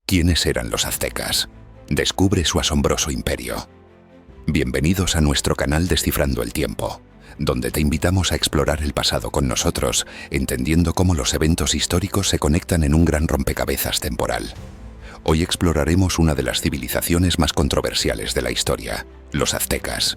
¿Quiénes eran los aztecas? Descubre su asombroso imperio. Bienvenidos a nuestro canal Descifrando el Tiempo, donde te invitamos a explorar el pasado con nosotros, entendiendo cómo los eventos históricos se conectan en un gran rompecabezas temporal. Hoy exploraremos una de las civilizaciones más controversiales de la historia, los aztecas.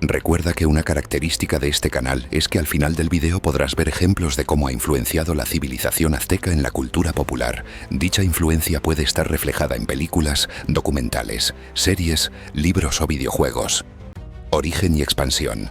Recuerda que una característica de este canal es que al final del video podrás ver ejemplos de cómo ha influenciado la civilización azteca en la cultura popular. Dicha influencia puede estar reflejada en películas, documentales, series, libros o videojuegos. Origen y expansión.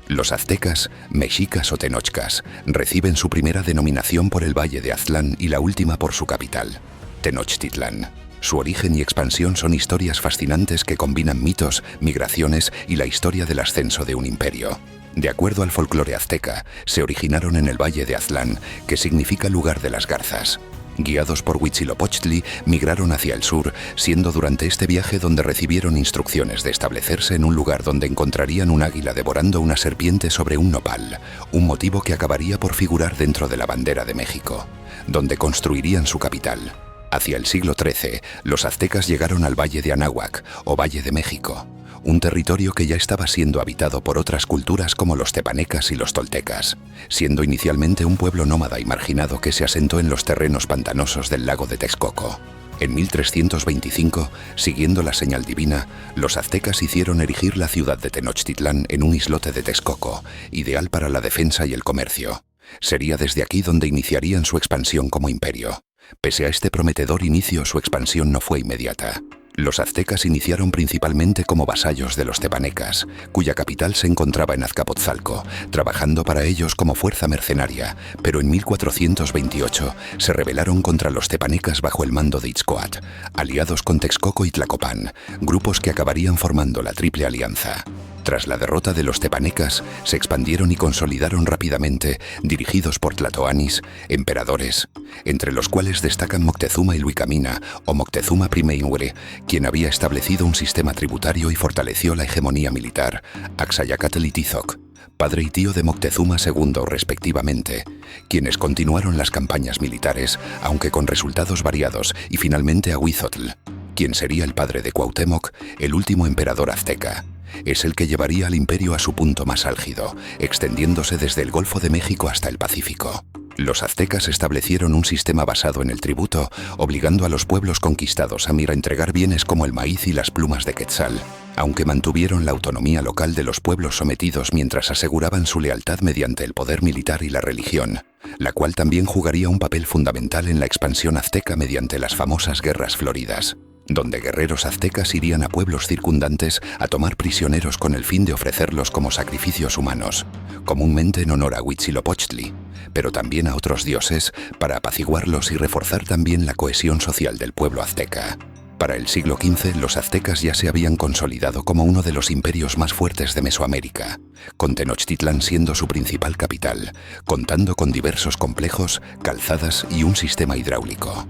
Los aztecas, mexicas o tenochcas, reciben su primera denominación por el Valle de Aztlán y la última por su capital, Tenochtitlán. Su origen y expansión son historias fascinantes que combinan mitos, migraciones y la historia del ascenso de un imperio. De acuerdo al folclore azteca, se originaron en el Valle de Aztlán, que significa lugar de las garzas. Guiados por Huitzilopochtli, migraron hacia el sur, siendo durante este viaje donde recibieron instrucciones de establecerse en un lugar donde encontrarían un águila devorando una serpiente sobre un nopal, un motivo que acabaría por figurar dentro de la bandera de México, donde construirían su capital. Hacia el siglo XIII, los aztecas llegaron al Valle de Anáhuac, o Valle de México, un territorio que ya estaba siendo habitado por otras culturas como los tepanecas y los toltecas, siendo inicialmente un pueblo nómada y marginado que se asentó en los terrenos pantanosos del lago de Texcoco. En 1325, siguiendo la señal divina, los aztecas hicieron erigir la ciudad de Tenochtitlán en un islote de Texcoco, ideal para la defensa y el comercio. Sería desde aquí donde iniciarían su expansión como imperio. Pese a este prometedor inicio, su expansión no fue inmediata. Los aztecas iniciaron principalmente como vasallos de los tepanecas, cuya capital se encontraba en Azcapotzalco, trabajando para ellos como fuerza mercenaria, pero en 1428 se rebelaron contra los tepanecas bajo el mando de Itzcoatl, aliados con Texcoco y Tlacopan, grupos que acabarían formando la Triple Alianza. Tras la derrota de los tepanecas, se expandieron y consolidaron rápidamente, dirigidos por tlatoanis, emperadores, entre los cuales destacan Moctezuma Iluicamina o Moctezuma I, quien había establecido un sistema tributario y fortaleció la hegemonía militar, Axayacatl y Tizoc, padre y tío de Moctezuma II respectivamente, quienes continuaron las campañas militares, aunque con resultados variados, y finalmente a Huizotl, quien sería el padre de Cuauhtémoc, el último emperador azteca. Es el que llevaría al imperio a su punto más álgido, extendiéndose desde el Golfo de México hasta el Pacífico. Los aztecas establecieron un sistema basado en el tributo, obligando a los pueblos conquistados a entregar bienes como el maíz y las plumas de quetzal, aunque mantuvieron la autonomía local de los pueblos sometidos mientras aseguraban su lealtad mediante el poder militar y la religión, la cual también jugaría un papel fundamental en la expansión azteca mediante las famosas guerras floridas, donde guerreros aztecas irían a pueblos circundantes a tomar prisioneros con el fin de ofrecerlos como sacrificios humanos, comúnmente en honor a Huitzilopochtli, pero también a otros dioses para apaciguarlos y reforzar también la cohesión social del pueblo azteca. Para el siglo XV, los aztecas ya se habían consolidado como uno de los imperios más fuertes de Mesoamérica, con Tenochtitlán siendo su principal capital, contando con diversos complejos, calzadas y un sistema hidráulico.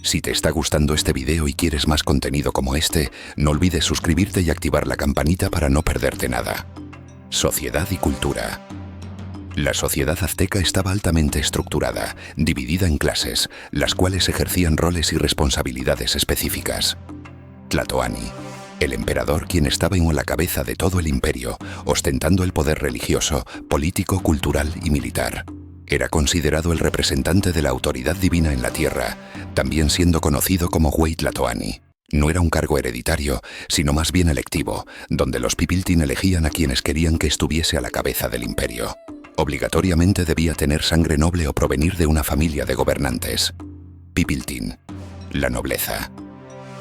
Si te está gustando este video y quieres más contenido como este, no olvides suscribirte y activar la campanita para no perderte nada. Sociedad y cultura. La sociedad azteca estaba altamente estructurada, dividida en clases, las cuales ejercían roles y responsabilidades específicas. Tlatoani, el emperador, quien estaba en la cabeza de todo el imperio, ostentando el poder religioso, político, cultural y militar. Era considerado el representante de la autoridad divina en la tierra, también siendo conocido como Huey Tlatoani. No era un cargo hereditario, sino más bien electivo, donde los pipiltin elegían a quienes querían que estuviese a la cabeza del imperio. Obligatoriamente debía tener sangre noble o provenir de una familia de gobernantes. Pipiltin, la nobleza.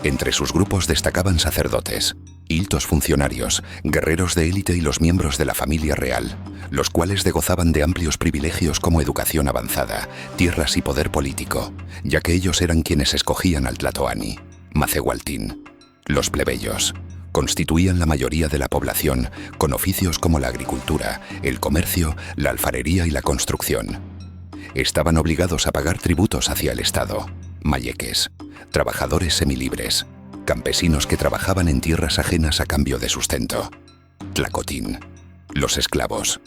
Entre sus grupos destacaban sacerdotes, altos funcionarios, guerreros de élite y los miembros de la familia real, los cuales gozaban de amplios privilegios como educación avanzada, tierras y poder político, ya que ellos eran quienes escogían al tlatoani. Macehualtín, los plebeyos, constituían la mayoría de la población, con oficios como la agricultura, el comercio, la alfarería y la construcción. Estaban obligados a pagar tributos hacia el Estado. Mayeques, trabajadores semilibres, campesinos que trabajaban en tierras ajenas a cambio de sustento. Tlacotín, los esclavos,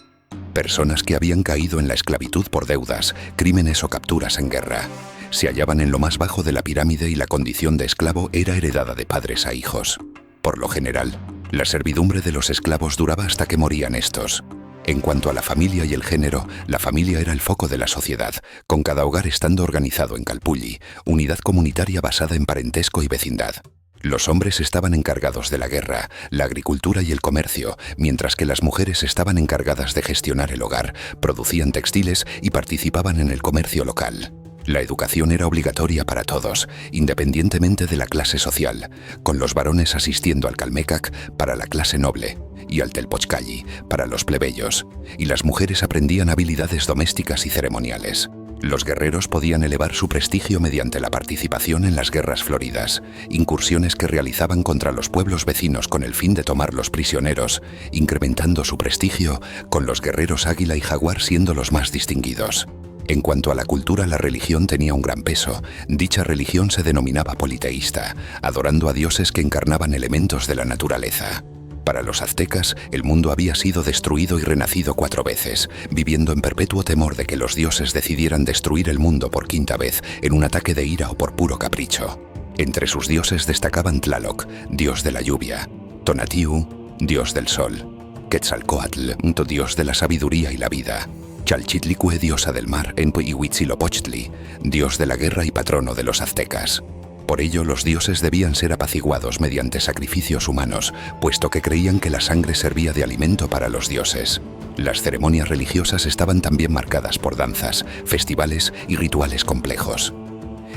personas que habían caído en la esclavitud por deudas, crímenes o capturas en guerra. Se hallaban en lo más bajo de la pirámide y la condición de esclavo era heredada de padres a hijos. Por lo general, la servidumbre de los esclavos duraba hasta que morían estos. En cuanto a la familia y el género, la familia era el foco de la sociedad, con cada hogar estando organizado en Calpulli, unidad comunitaria basada en parentesco y vecindad. Los hombres estaban encargados de la guerra, la agricultura y el comercio, mientras que las mujeres estaban encargadas de gestionar el hogar, producían textiles y participaban en el comercio local. La educación era obligatoria para todos, independientemente de la clase social, con los varones asistiendo al Calmecac para la clase noble y al Telpochcalli para los plebeyos, y las mujeres aprendían habilidades domésticas y ceremoniales. Los guerreros podían elevar su prestigio mediante la participación en las guerras floridas, incursiones que realizaban contra los pueblos vecinos con el fin de tomar los prisioneros, incrementando su prestigio, con los guerreros águila y jaguar siendo los más distinguidos. En cuanto a la cultura, la religión tenía un gran peso. Dicha religión se denominaba politeísta, adorando a dioses que encarnaban elementos de la naturaleza. Para los aztecas, el mundo había sido destruido y renacido 4 veces, viviendo en perpetuo temor de que los dioses decidieran destruir el mundo por 5ª vez en un ataque de ira o por puro capricho. Entre sus dioses destacaban Tlaloc, dios de la lluvia; Tonatiuh, dios del sol; Quetzalcóatl, dios de la sabiduría y la vida; Chalchitlicue, diosa del mar; y Huitzilopochtli, dios de la guerra y patrono de los aztecas. Por ello, los dioses debían ser apaciguados mediante sacrificios humanos, puesto que creían que la sangre servía de alimento para los dioses. Las ceremonias religiosas estaban también marcadas por danzas, festivales y rituales complejos.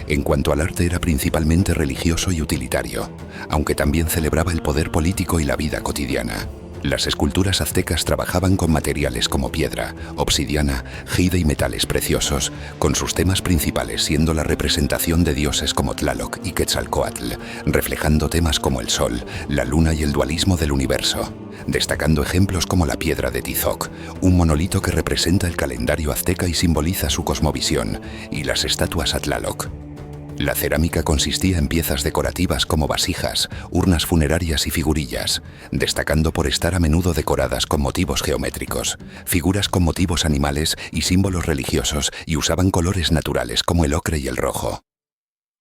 En cuanto al arte, era principalmente religioso y utilitario, aunque también celebraba el poder político y la vida cotidiana. Las esculturas aztecas trabajaban con materiales como piedra, obsidiana, jade y metales preciosos, con sus temas principales siendo la representación de dioses como Tlaloc y Quetzalcóatl, reflejando temas como el sol, la luna y el dualismo del universo, destacando ejemplos como la piedra de Tizoc, un monolito que representa el calendario azteca y simboliza su cosmovisión, y las estatuas a Tlaloc. La cerámica consistía en piezas decorativas como vasijas, urnas funerarias y figurillas, destacando por estar a menudo decoradas con motivos geométricos, figuras con motivos animales y símbolos religiosos, y usaban colores naturales como el ocre y el rojo.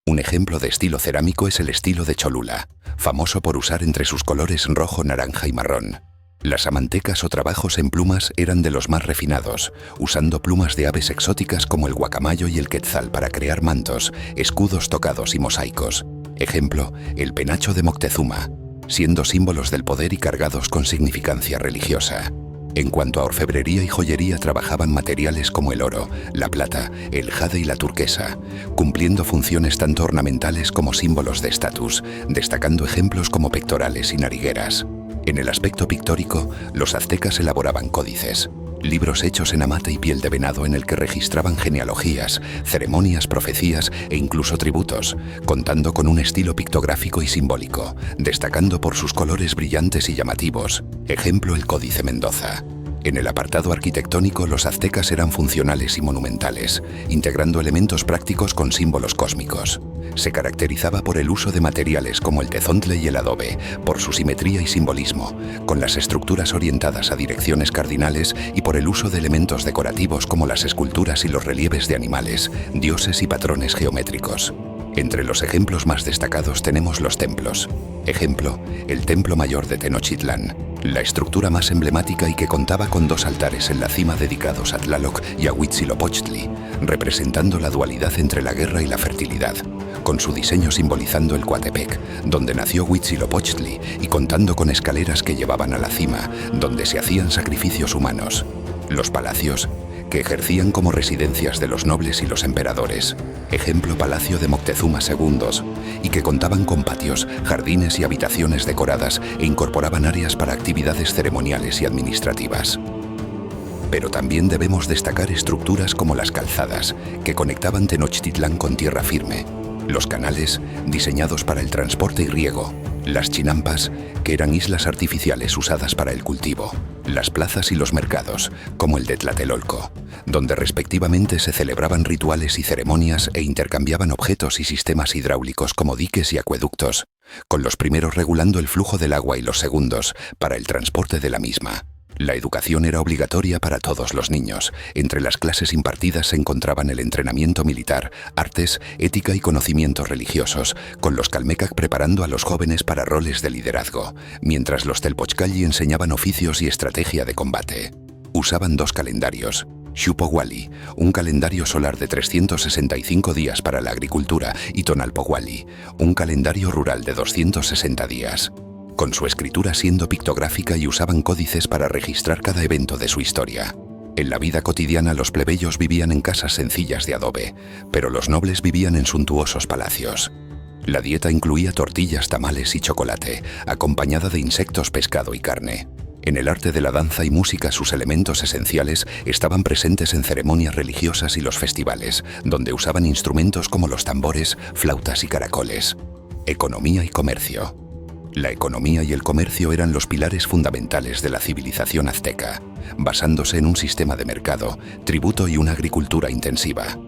Un ejemplo de estilo cerámico es el estilo de Cholula, famoso por usar entre sus colores rojo, naranja y marrón. Las amantecas o trabajos en plumas eran de los más refinados, usando plumas de aves exóticas como el guacamayo y el quetzal para crear mantos, escudos tocados y mosaicos. Ejemplo, el penacho de Moctezuma, siendo símbolos del poder y cargados con significancia religiosa. En cuanto a orfebrería y joyería, trabajaban materiales como el oro, la plata, el jade y la turquesa, cumpliendo funciones tanto ornamentales como símbolos de estatus, destacando ejemplos como pectorales y narigueras. En el aspecto pictórico, los aztecas elaboraban códices, libros hechos en amate y piel de venado en el que registraban genealogías, ceremonias, profecías e incluso tributos, contando con un estilo pictográfico y simbólico, destacando por sus colores brillantes y llamativos. Ejemplo, el Códice Mendoza. En el apartado arquitectónico, los aztecas eran funcionales y monumentales, integrando elementos prácticos con símbolos cósmicos. Se caracterizaba por el uso de materiales como el tezontle y el adobe, por su simetría y simbolismo, con las estructuras orientadas a direcciones cardinales, y por el uso de elementos decorativos como las esculturas y los relieves de animales, dioses y patrones geométricos. Entre los ejemplos más destacados tenemos los templos. Ejemplo, el Templo Mayor de Tenochtitlán, la estructura más emblemática y que contaba con 2 altares en la cima dedicados a Tlaloc y a Huitzilopochtli, representando la dualidad entre la guerra y la fertilidad, con su diseño simbolizando el Coatepec, donde nació Huitzilopochtli, y contando con escaleras que llevaban a la cima, donde se hacían sacrificios humanos. Los palacios, que ejercían como residencias de los nobles y los emperadores, ejemplo Palacio de Moctezuma II, y que contaban con patios, jardines y habitaciones decoradas e incorporaban áreas para actividades ceremoniales y administrativas. Pero también debemos destacar estructuras como las calzadas, que conectaban Tenochtitlán con tierra firme, los canales, diseñados para el transporte y riego, las chinampas, que eran islas artificiales usadas para el cultivo, las plazas y los mercados, como el de Tlatelolco, donde respectivamente se celebraban rituales y ceremonias e intercambiaban objetos y sistemas hidráulicos como diques y acueductos, con los primeros regulando el flujo del agua y los segundos para el transporte de la misma. La educación era obligatoria para todos los niños. Entre las clases impartidas se encontraban el entrenamiento militar, artes, ética y conocimientos religiosos, con los Calmecac preparando a los jóvenes para roles de liderazgo, mientras los Telpochcalli enseñaban oficios y estrategia de combate. Usaban 2 calendarios. Xupowali, un calendario solar de 365 días para la agricultura, y Tonalpowali, un calendario rural de 260 días. Con su escritura siendo pictográfica y usaban códices para registrar cada evento de su historia. En la vida cotidiana los plebeyos vivían en casas sencillas de adobe, pero los nobles vivían en suntuosos palacios. La dieta incluía tortillas, tamales y chocolate, acompañada de insectos, pescado y carne. En el arte de la danza y música sus elementos esenciales estaban presentes en ceremonias religiosas y los festivales, donde usaban instrumentos como los tambores, flautas y caracoles. Economía y comercio. La economía y el comercio eran los pilares fundamentales de la civilización azteca, basándose en un sistema de mercado, tributo y una agricultura intensiva.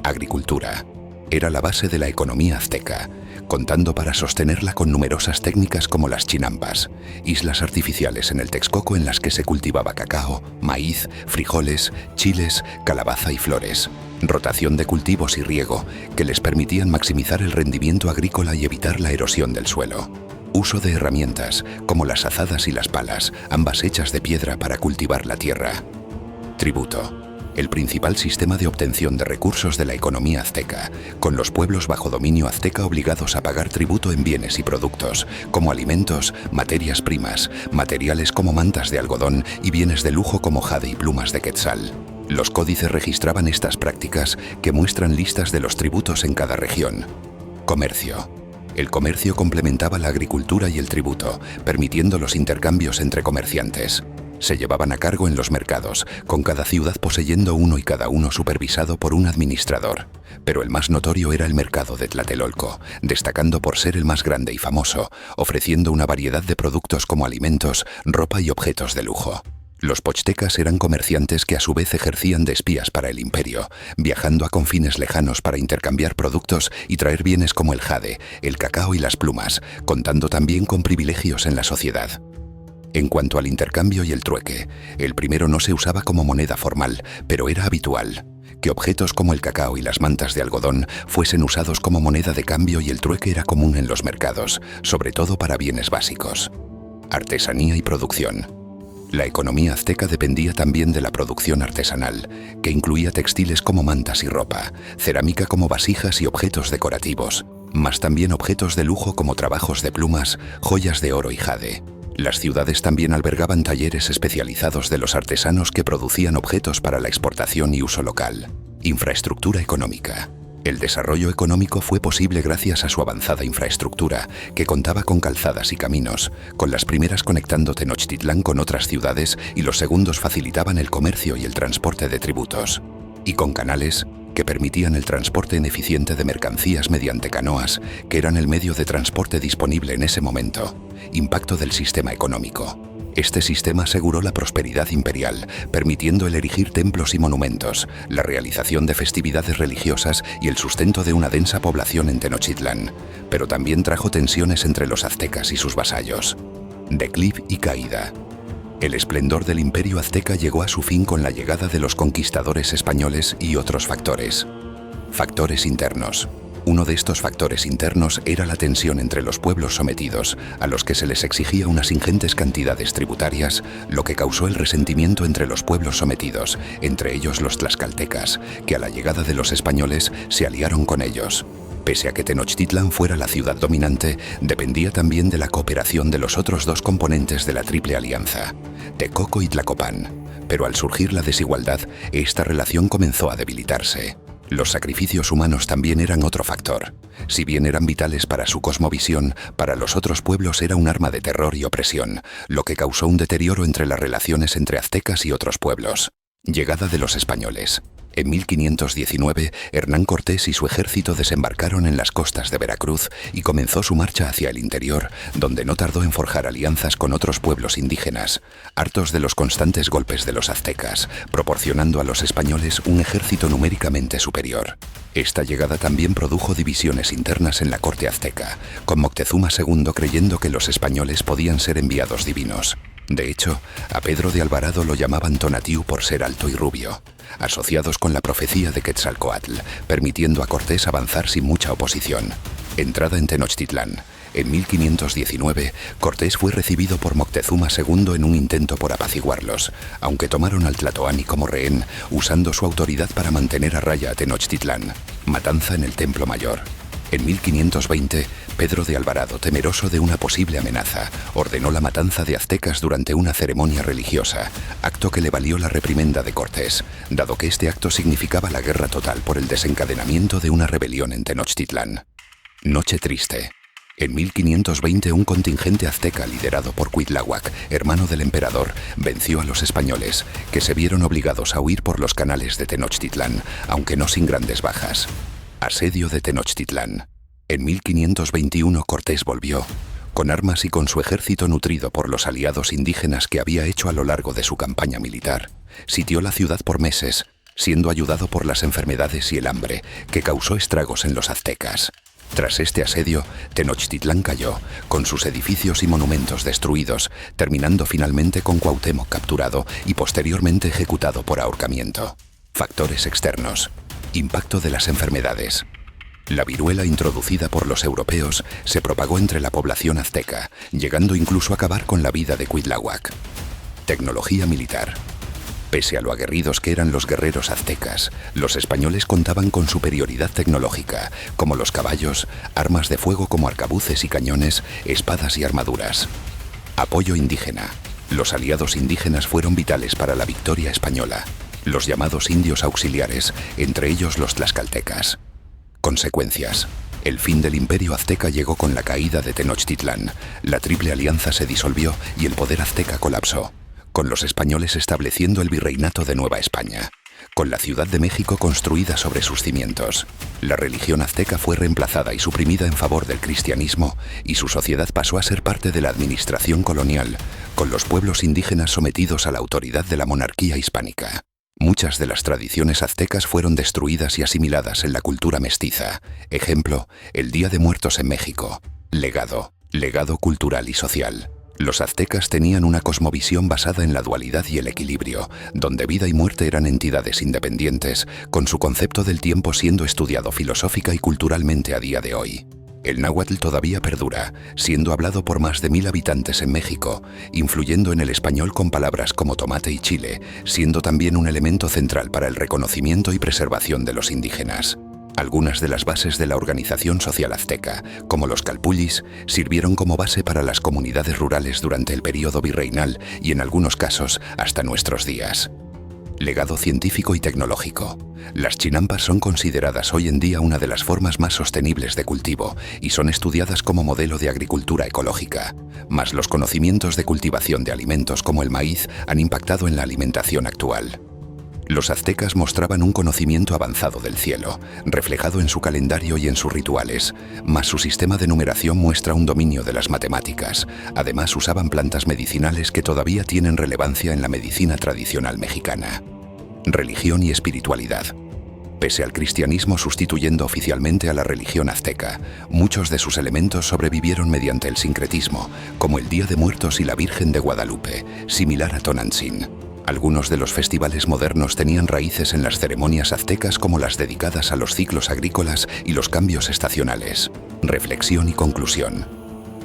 Agricultura era la base de la economía azteca, contando para sostenerla con numerosas técnicas como las chinampas, islas artificiales en el Texcoco en las que se cultivaba cacao, maíz, frijoles, chiles, calabaza y flores, rotación de cultivos y riego que les permitían maximizar el rendimiento agrícola y evitar la erosión del suelo. Uso de herramientas, como las azadas y las palas, ambas hechas de piedra para cultivar la tierra. Tributo. El principal sistema de obtención de recursos de la economía azteca, con los pueblos bajo dominio azteca obligados a pagar tributo en bienes y productos, como alimentos, materias primas, materiales como mantas de algodón y bienes de lujo como jade y plumas de quetzal. Los códices registraban estas prácticas que muestran listas de los tributos en cada región. Comercio. El comercio complementaba la agricultura y el tributo, permitiendo los intercambios entre comerciantes. Se llevaban a cargo en los mercados, con cada ciudad poseyendo uno y cada uno supervisado por un administrador. Pero el más notorio era el mercado de Tlatelolco, destacando por ser el más grande y famoso, ofreciendo una variedad de productos como alimentos, ropa y objetos de lujo. Los pochtecas eran comerciantes que a su vez ejercían de espías para el imperio, viajando a confines lejanos para intercambiar productos y traer bienes como el jade, el cacao y las plumas, contando también con privilegios en la sociedad. En cuanto al intercambio y el trueque, el primero no se usaba como moneda formal, pero era habitual que objetos como el cacao y las mantas de algodón fuesen usados como moneda de cambio y el trueque era común en los mercados, sobre todo para bienes básicos. Artesanía y producción. La economía azteca dependía también de la producción artesanal, que incluía textiles como mantas y ropa, cerámica como vasijas y objetos decorativos, más también objetos de lujo como trabajos de plumas, joyas de oro y jade. Las ciudades también albergaban talleres especializados de los artesanos que producían objetos para la exportación y uso local. Infraestructura económica. El desarrollo económico fue posible gracias a su avanzada infraestructura, que contaba con calzadas y caminos, con las primeras conectando Tenochtitlán con otras ciudades y los segundos facilitaban el comercio y el transporte de tributos. Y con canales que permitían el transporte ineficiente de mercancías mediante canoas, que eran el medio de transporte disponible en ese momento. Impacto del sistema económico. Este sistema aseguró la prosperidad imperial, permitiendo el erigir templos y monumentos, la realización de festividades religiosas y el sustento de una densa población en Tenochtitlán, pero también trajo tensiones entre los aztecas y sus vasallos. Declive y caída. El esplendor del imperio azteca llegó a su fin con la llegada de los conquistadores españoles y otros factores. Factores internos. Uno de estos factores internos era la tensión entre los pueblos sometidos, a los que se les exigía unas ingentes cantidades tributarias, lo que causó el resentimiento entre los pueblos sometidos, entre ellos los tlaxcaltecas, que a la llegada de los españoles se aliaron con ellos. Pese a que Tenochtitlán fuera la ciudad dominante, dependía también de la cooperación de los otros dos componentes de la Triple Alianza, Texcoco y Tlacopan. Pero al surgir la desigualdad, esta relación comenzó a debilitarse. Los sacrificios humanos también eran otro factor. Si bien eran vitales para su cosmovisión, para los otros pueblos era un arma de terror y opresión, lo que causó un deterioro entre las relaciones entre aztecas y otros pueblos. Llegada de los españoles. En 1519, Hernán Cortés y su ejército desembarcaron en las costas de Veracruz y comenzó su marcha hacia el interior, donde no tardó en forjar alianzas con otros pueblos indígenas, hartos de los constantes golpes de los aztecas, proporcionando a los españoles un ejército numéricamente superior. Esta llegada también produjo divisiones internas en la corte azteca, con Moctezuma II creyendo que los españoles podían ser enviados divinos. De hecho, a Pedro de Alvarado lo llamaban Tonatiuh por ser alto y rubio, asociados con la profecía de Quetzalcóatl, permitiendo a Cortés avanzar sin mucha oposición. Entrada en Tenochtitlán. En 1519, Cortés fue recibido por Moctezuma II en un intento por apaciguarlos, aunque tomaron al tlatoani como rehén, usando su autoridad para mantener a raya a Tenochtitlán. Matanza en el Templo Mayor. En 1520, Pedro de Alvarado, temeroso de una posible amenaza, ordenó la matanza de aztecas durante una ceremonia religiosa, acto que le valió la reprimenda de Cortés, dado que este acto significaba la guerra total por el desencadenamiento de una rebelión en Tenochtitlán. Noche triste. En 1520 un contingente azteca liderado por Cuitláhuac, hermano del emperador, venció a los españoles, que se vieron obligados a huir por los canales de Tenochtitlán, aunque no sin grandes bajas. Asedio de Tenochtitlán. En 1521 Cortés volvió, con armas y con su ejército nutrido por los aliados indígenas que había hecho a lo largo de su campaña militar. Sitió la ciudad por meses, siendo ayudado por las enfermedades y el hambre, que causó estragos en los aztecas. Tras este asedio, Tenochtitlán cayó, con sus edificios y monumentos destruidos, terminando finalmente con Cuauhtémoc capturado y posteriormente ejecutado por ahorcamiento. Factores externos. Impacto de las enfermedades. La viruela introducida por los europeos se propagó entre la población azteca, llegando incluso a acabar con la vida de Cuitláhuac. Tecnología militar. Pese a lo aguerridos que eran los guerreros aztecas, los españoles contaban con superioridad tecnológica, como los caballos, armas de fuego como arcabuces y cañones, espadas y armaduras. Apoyo indígena. Los aliados indígenas fueron vitales para la victoria española, los llamados indios auxiliares, entre ellos los tlaxcaltecas. Consecuencias. El fin del imperio azteca llegó con la caída de Tenochtitlán, la Triple Alianza se disolvió y el poder azteca colapsó, con los españoles estableciendo el virreinato de Nueva España, con la Ciudad de México construida sobre sus cimientos. La religión azteca fue reemplazada y suprimida en favor del cristianismo, y su sociedad pasó a ser parte de la administración colonial, con los pueblos indígenas sometidos a la autoridad de la monarquía hispánica. Muchas de las tradiciones aztecas fueron destruidas y asimiladas en la cultura mestiza. Ejemplo, el Día de Muertos en México. Legado cultural y social. Los aztecas tenían una cosmovisión basada en la dualidad y el equilibrio, donde vida y muerte eran entidades independientes, con su concepto del tiempo siendo estudiado filosófica y culturalmente a día de hoy. El náhuatl todavía perdura, siendo hablado por más de 1000 habitantes en México, influyendo en el español con palabras como tomate y chile, siendo también un elemento central para el reconocimiento y preservación de los indígenas. Algunas de las bases de la organización social azteca, como los calpullis, sirvieron como base para las comunidades rurales durante el período virreinal y en algunos casos hasta nuestros días. Legado científico y tecnológico. Las chinampas son consideradas hoy en día una de las formas más sostenibles de cultivo y son estudiadas como modelo de agricultura ecológica. Mas los conocimientos de cultivación de alimentos como el maíz han impactado en la alimentación actual. Los aztecas mostraban un conocimiento avanzado del cielo, reflejado en su calendario y en sus rituales, mas su sistema de numeración muestra un dominio de las matemáticas. Además, usaban plantas medicinales que todavía tienen relevancia en la medicina tradicional mexicana. Religión y espiritualidad. Pese al cristianismo sustituyendo oficialmente a la religión azteca, muchos de sus elementos sobrevivieron mediante el sincretismo, como el Día de Muertos y la Virgen de Guadalupe, similar a Tonantzin. Algunos de los festivales modernos tenían raíces en las ceremonias aztecas como las dedicadas a los ciclos agrícolas y los cambios estacionales. Reflexión y conclusión.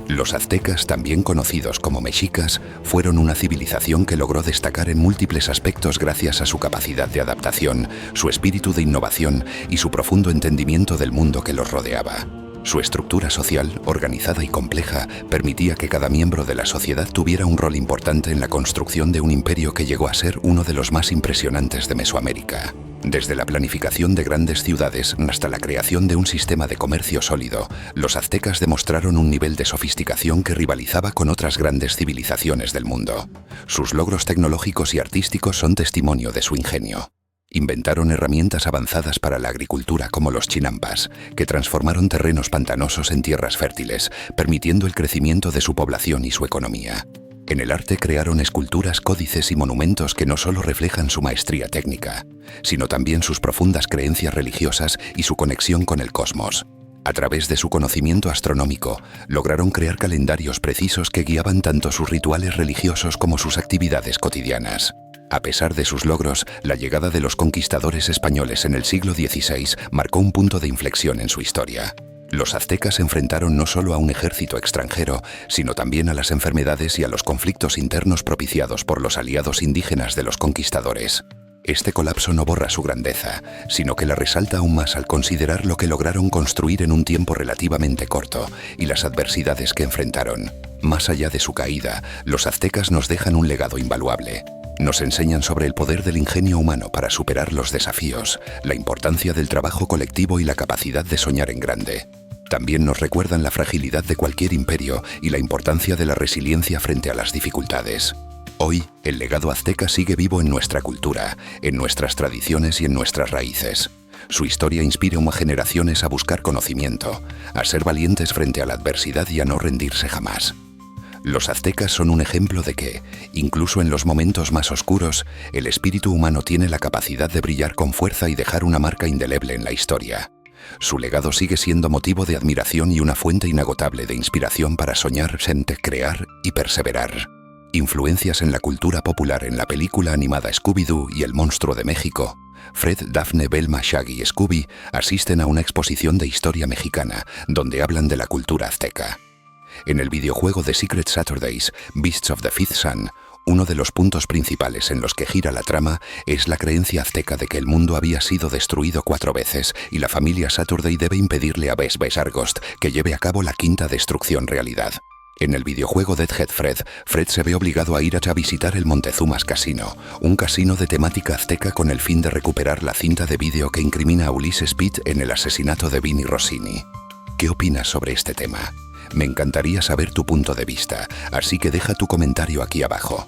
Los aztecas, también conocidos como mexicas, fueron una civilización que logró destacar en múltiples aspectos gracias a su capacidad de adaptación, su espíritu de innovación y su profundo entendimiento del mundo que los rodeaba. Su estructura social, organizada y compleja, permitía que cada miembro de la sociedad tuviera un rol importante en la construcción de un imperio que llegó a ser uno de los más impresionantes de Mesoamérica. Desde la planificación de grandes ciudades hasta la creación de un sistema de comercio sólido, los aztecas demostraron un nivel de sofisticación que rivalizaba con otras grandes civilizaciones del mundo. Sus logros tecnológicos y artísticos son testimonio de su ingenio. Inventaron herramientas avanzadas para la agricultura como los chinampas, que transformaron terrenos pantanosos en tierras fértiles, permitiendo el crecimiento de su población y su economía. En el arte crearon esculturas, códices y monumentos que no solo reflejan su maestría técnica, sino también sus profundas creencias religiosas y su conexión con el cosmos. A través de su conocimiento astronómico, lograron crear calendarios precisos que guiaban tanto sus rituales religiosos como sus actividades cotidianas. A pesar de sus logros, la llegada de los conquistadores españoles en el siglo XVI marcó un punto de inflexión en su historia. Los aztecas se enfrentaron no solo a un ejército extranjero, sino también a las enfermedades y a los conflictos internos propiciados por los aliados indígenas de los conquistadores. Este colapso no borra su grandeza, sino que la resalta aún más al considerar lo que lograron construir en un tiempo relativamente corto y las adversidades que enfrentaron. Más allá de su caída, los aztecas nos dejan un legado invaluable. Nos enseñan sobre el poder del ingenio humano para superar los desafíos, la importancia del trabajo colectivo y la capacidad de soñar en grande. También nos recuerdan la fragilidad de cualquier imperio y la importancia de la resiliencia frente a las dificultades. Hoy, el legado azteca sigue vivo en nuestra cultura, en nuestras tradiciones y en nuestras raíces. Su historia inspira a generaciones a buscar conocimiento, a ser valientes frente a la adversidad y a no rendirse jamás. Los aztecas son un ejemplo de que, incluso en los momentos más oscuros, el espíritu humano tiene la capacidad de brillar con fuerza y dejar una marca indeleble en la historia. Su legado sigue siendo motivo de admiración y una fuente inagotable de inspiración para soñar, crear y perseverar. Influencias en la cultura popular en la película animada Scooby-Doo y El Monstruo de México. Fred, Daphne, Velma, Shaggy y Scooby asisten a una exposición de historia mexicana donde hablan de la cultura azteca. En el videojuego The Secret Saturdays, Beasts of the Fifth Sun, uno de los puntos principales en los que gira la trama es la creencia azteca de que el mundo había sido destruido 4 veces y la familia Saturday debe impedirle a Bes Argost que lleve a cabo la quinta destrucción realidad. En el videojuego Deadhead Fred, Fred se ve obligado a ir a visitar el Montezumas Casino, un casino de temática azteca con el fin de recuperar la cinta de vídeo que incrimina a Ulysses Pitt en el asesinato de Vinnie Rossini. ¿Qué opinas sobre este tema? Me encantaría saber tu punto de vista, así que deja tu comentario aquí abajo.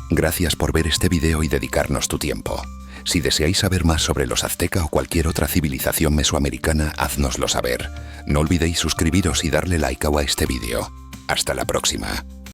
Gracias por ver este video y dedicarnos tu tiempo. Si deseáis saber más sobre los azteca o cualquier otra civilización mesoamericana, háznoslo saber. No olvidéis suscribiros y darle like a este vídeo. Hasta la próxima.